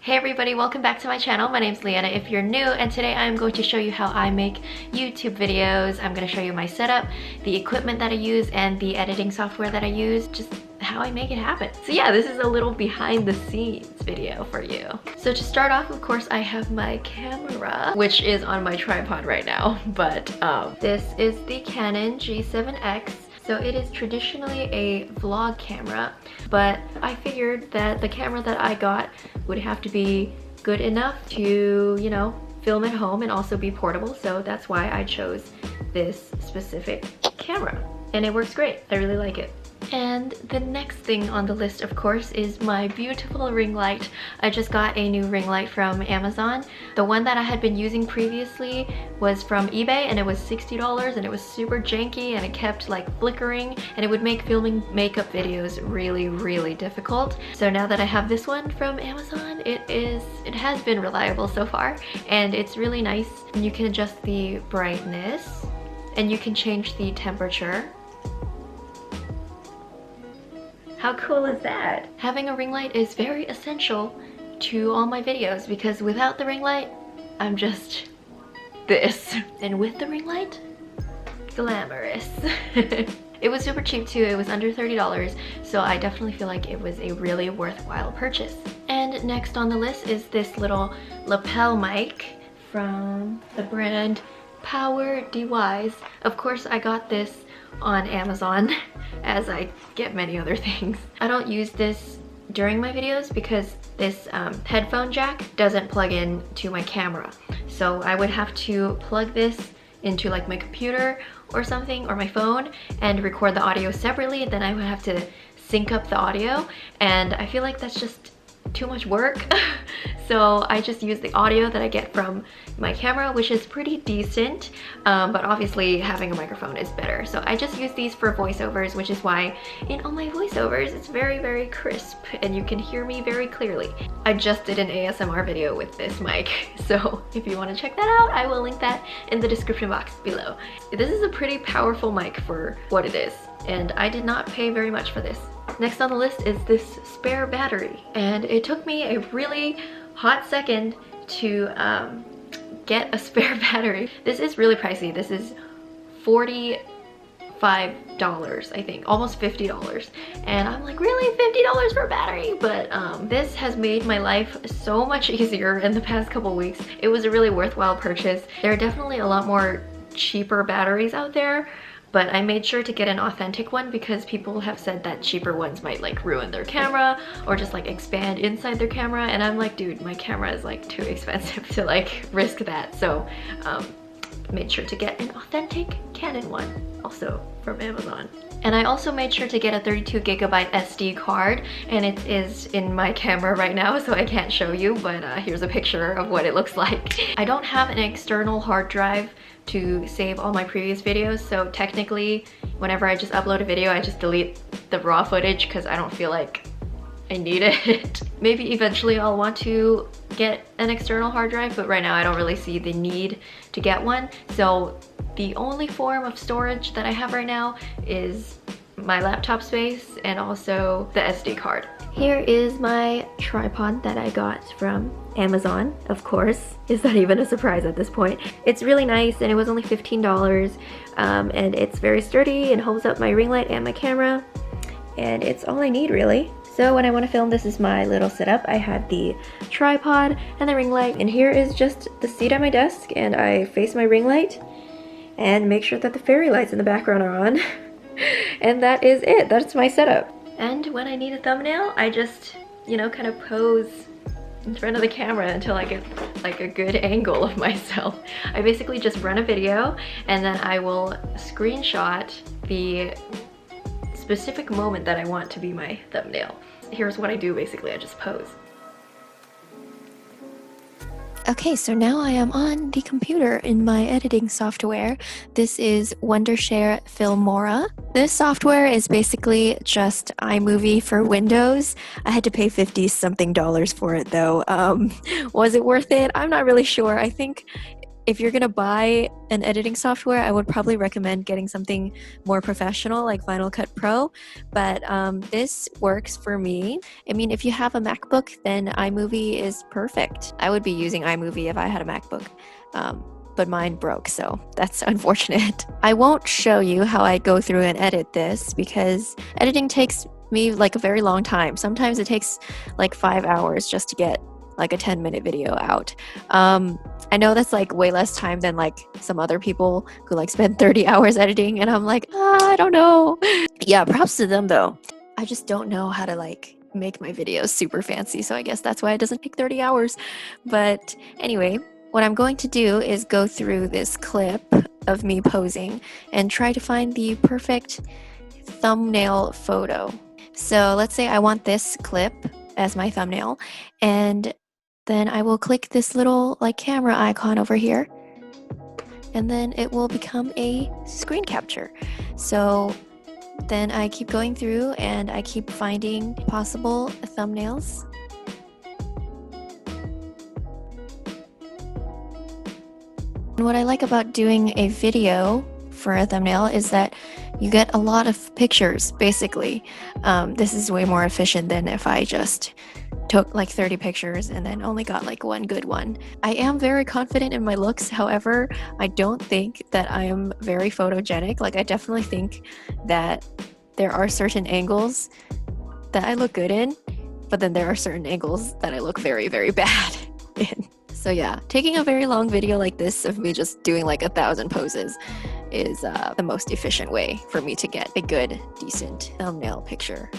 Hey everybody, welcome back to my channel. My name's Leanna if you're new, and today I'm going to show you how I make YouTube videos. I'm going to show you my setup, the equipment that I use, and the editing software that I use, just how I make it happen. So yeah, this is a little behind the scenes video for you. So to start off, of course, I have my camera, which is on my tripod right now, but this is the Canon G7X. So it is traditionally a vlog camera, but I figured that the camera that I got would have to be good enough to, you know, film at home and also be portable. So that's why I chose this specific camera. And it works great. I really like it. And the next thing on the list, of course, is my beautiful ring light. I just got a new ring light from Amazon. The one that I had been using previously was from eBay, and it was $60, and it was super janky, and it kept like flickering, and it would make filming makeup videos really, really difficult. So now that I have this one from Amazon, it has been reliable so far, and it's really nice. You can adjust the brightness, and you can change the temperature. How cool is that? Having a ring light is very essential to all my videos because without the ring light, I'm just this. And with the ring light, glamorous. It was super cheap too, it was under $30, so I definitely feel like it was a really worthwhile purchase. And next on the list is this little lapel mic from the brand Power DeWise. Of course, I got this on Amazon, as I get many other things. I don't use this during my videos because this headphone jack doesn't plug in to my camera. So I would have to plug this into like my computer or something, or my phone, and record the audio separately. Then I would have to sync up the audio, and I feel like that's just too much work. So I just use the audio that I get from my camera, which is pretty decent, but obviously having a microphone is better. So I just use these for voiceovers, which is why in all my voiceovers it's very, very crisp and you can hear me very clearly. I just did an ASMR video with this mic, so if you want to check that out, I will link that in the description box below. This is a pretty powerful mic for what it is, and I did not pay very much for this. Next on the list is this spare battery, and it took me a really hot second to get a spare battery. This is really pricey. This is $45, I think, almost $50, and I'm like, really, $50 for a battery? But this has made my life so much easier in the past couple weeks. It was a really worthwhile purchase. There are definitely a lot more cheaper batteries out there, but I made sure to get an authentic one because people have said that cheaper ones might like ruin their camera or just like expand inside their camera, and I'm like, dude, my camera is like too expensive to like risk that. So made sure to get an authentic Canon one, also from Amazon. And I also made sure to get a 32GB SD card, and it is in my camera right now, so I can't show you, but here's a picture of what it looks like. I don't have an external hard drive to save all my previous videos, so technically whenever I just upload a video, I just delete the raw footage because I don't feel like I need it. Maybe eventually I'll want to get an external hard drive, but right now I don't really see the need to get one. So the only form of storage that I have right now is my laptop space and also the SD card. Here is my tripod that I got from Amazon, of course. Is that even a surprise at this point? It's really nice, and it was only $15, and it's very sturdy and holds up my ring light and my camera, and it's all I need really. So when I want to film, this is my little setup. I have the tripod and the ring light, and here is just the seat at my desk, and I face my ring light and make sure that the fairy lights in the background are on. And that is it. That's my setup. And when I need a thumbnail, I just, you know, kind of pose in front of the camera until I get like a good angle of myself. I basically just run a video, and then I will screenshot the specific moment that I want to be my thumbnail. Here's what I do basically, I just pose. Okay, so now I am on the computer in my editing software. This is Wondershare Filmora. This software is basically just iMovie for Windows. I had to pay $50-something for it though. Was it worth it? I'm not really sure. I think if you're gonna buy an editing software, I would probably recommend getting something more professional like Final Cut Pro, but this works for me. I mean, if you have a MacBook, then iMovie is perfect. I would be using iMovie if I had a MacBook. But mine broke, so that's unfortunate. I won't show you how I go through and edit this because editing takes me like a very long time. Sometimes it takes like 5 hours just to get like a 10-minute video out. I know that's like way less time than like some other people who like spend 30 hours editing, and I'm like, I don't know. Yeah, props to them though. I just don't know how to like make my videos super fancy, so I guess that's why it doesn't take 30 hours. But anyway, what I'm going to do is go through this clip of me posing and try to find the perfect thumbnail photo. So let's say I want this clip as my thumbnail, and then I will click this little like camera icon over here, and then it will become a screen capture. So then I keep going through and I keep finding possible thumbnails. And what I like about doing a video for a thumbnail is that you get a lot of pictures, basically. This is way more efficient than if I just took like 30 pictures and then only got like one good one. I am very confident in my looks, however, I don't think that I am very photogenic. Like, I definitely think that there are certain angles that I look good in, but then there are certain angles that I look very, very bad in. So yeah, taking a very long video like this of me just doing like 1,000 poses is the most efficient way for me to get a good, decent thumbnail picture.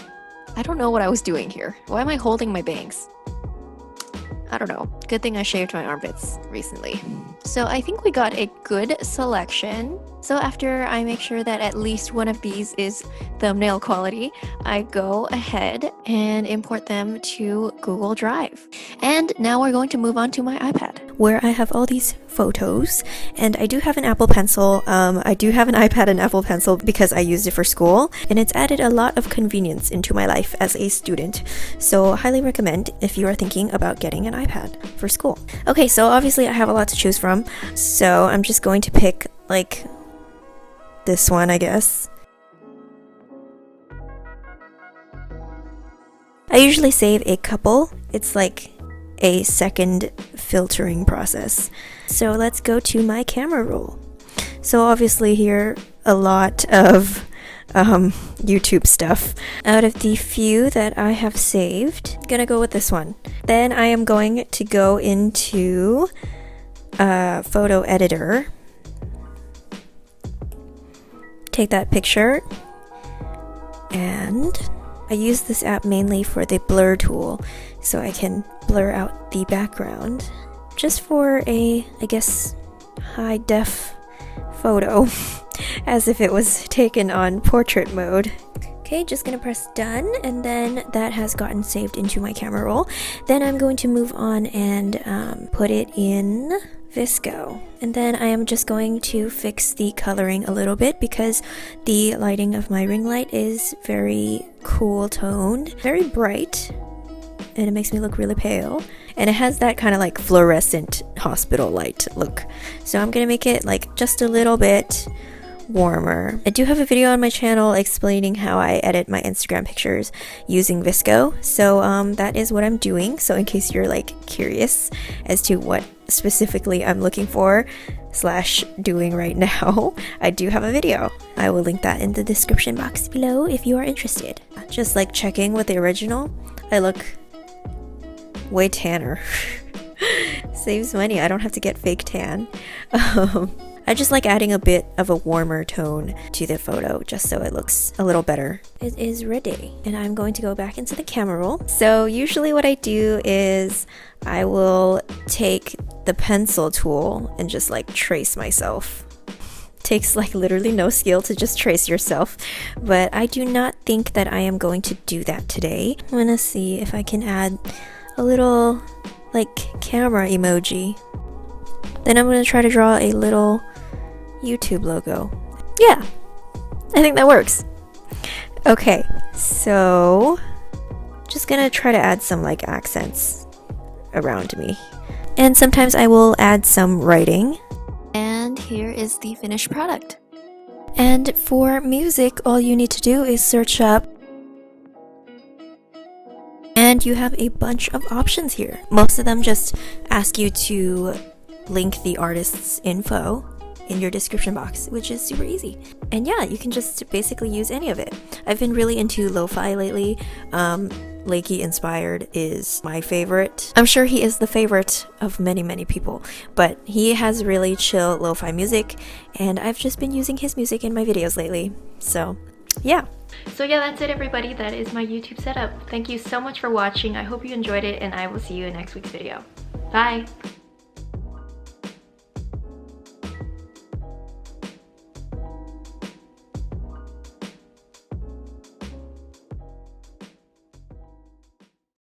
I don't know what I was doing here. Why am I holding my bangs? I don't know. Good thing I shaved my armpits recently. So I think we got a good selection. So after I make sure that at least one of these is thumbnail quality, I go ahead and import them to Google Drive. And now we're going to move on to my iPad, where I have all these photos, and I do have an Apple Pencil. I do have an iPad and Apple Pencil because I used it for school, and it's added a lot of convenience into my life as a student. So I highly recommend if you are thinking about getting an iPad for school. Okay, so obviously I have a lot to choose from, so I'm just going to pick like this one, I guess. I usually save a couple. It's like a second filtering process. So let's go to my camera roll. So obviously here a lot of YouTube stuff. Out of the few that I have saved, I'm gonna go with this one. Then I am going to go into photo editor, take that picture, and I use this app mainly for the blur tool, so I can blur out the background just for a, I guess, high def photo as if it was taken on portrait mode. Okay, just gonna press done, and then that has gotten saved into my camera roll. Then I'm going to move on and put it in Visco. And then I am just going to fix the coloring a little bit because the lighting of my ring light is very cool toned, very bright, and it makes me look really pale. And it has that kind of like fluorescent hospital light look. So I'm gonna make it like just a little bit warmer. I do have a video on my channel explaining how I edit my Instagram pictures using Visco, so that is what I'm doing. So in case you're like curious as to what specifically I'm looking for / doing right now, I do have a video. I will link that in the description box below if you are interested. Just like checking with the original, I look way tanner. Saves money, I don't have to get fake tan. I just like adding a bit of a warmer tone to the photo just so it looks a little better. It is ready, and I'm going to go back into the camera roll. So usually what I do is I will take the pencil tool and just like trace myself. Takes like literally no skill to just trace yourself, but I do not think that I am going to do that today. I'm gonna see if I can add a little like camera emoji. Then I'm gonna try to draw a little YouTube logo. Yeah, I think that works. Okay, so just gonna try to add some like accents around me. And sometimes I will add some writing. And here is the finished product. And for music, all you need to do is search up, and you have a bunch of options here. Most of them just ask you to link the artist's info in your description box, which is super easy. And yeah, you can just basically use any of it. I've been really into lo-fi lately. LAKEY Inspired is my favorite. I'm sure he is the favorite of many people, but he has really chill lo-fi music, and I've just been using his music in my videos lately. So yeah. So yeah, that's it everybody. That is my YouTube setup. Thank you so much for watching. I hope you enjoyed it, and I will see you in next week's video. Bye!